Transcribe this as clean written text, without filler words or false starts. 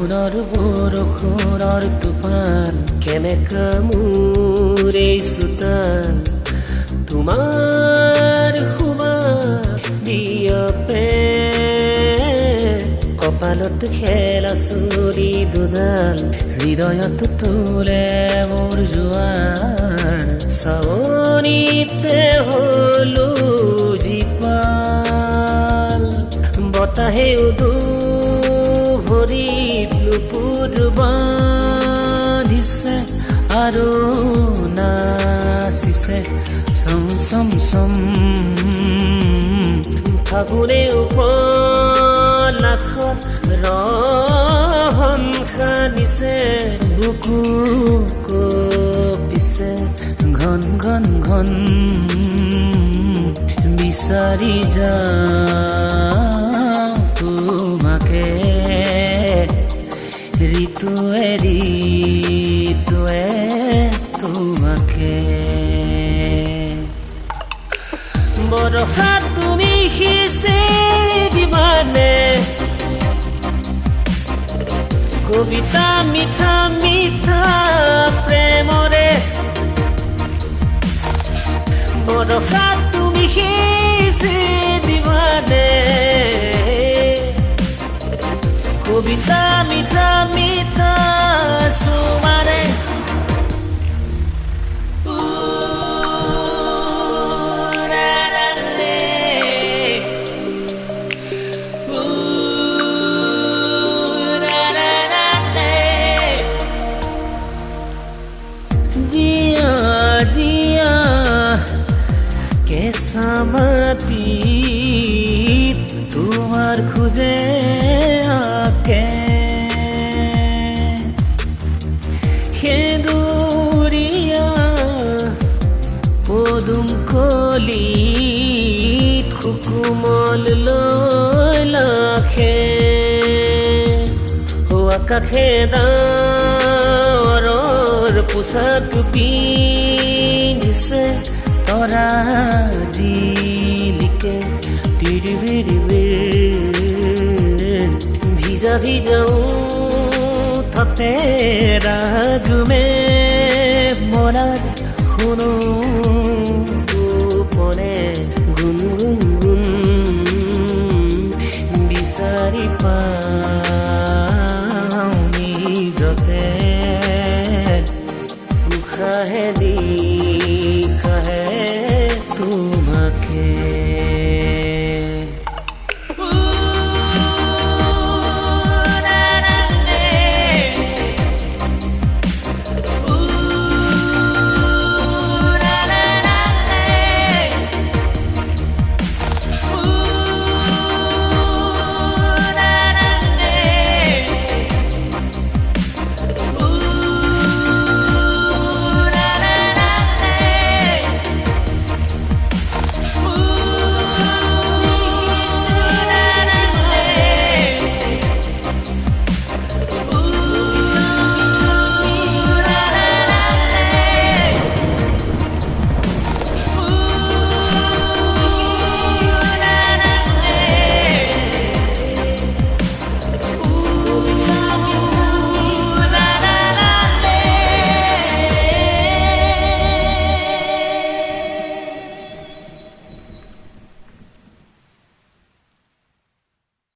ফাগুনৰ বৰষুণৰ টোপাল কেনেকা মোৰ এই চোতাল তোমাৰ সুবাস বিয়পে কপালত খেলা চুলি দুডাল হৃদয়ত তোলে মোৰ জোৱাৰ চাৱনিতে হলো জীপাল বতাহে উদু ভৰিত নুপুৰ বান্ধিছে আৰু নাচিছে চম চম চম ফাগুনে উপলাখত ৰহন খানিছে বুকু কপিছে ঘন ঘন ঘন বিচাৰি যাওঁ তোমাকে ঋতুৱে ঋতুৱে তোমাকে বৰষা তুমি সিঁচি দিবানে কবিতা মিঠা মিঠা প্ৰেমৰে বৰষা তুমি সিঁচি দিবানে কবিতা মিঠা মিঠা সুমাৰে কেঁচা মাটিত তোমাৰ খোজে আকে সেন্দুৰীয়া পদুম কলিত সুকুমল লৈ লাখে আকাশে ডাৱৰৰ পোছাক পিন্ধিছে তৰা জিলিকে ভিজা ভিজাও তাতে ৰাগমে মনাত শুনো গোপনে গুণ গুণ গুণ বিচাৰি পাওঁ নিজতে উশাহে নিশাহে তোমাকে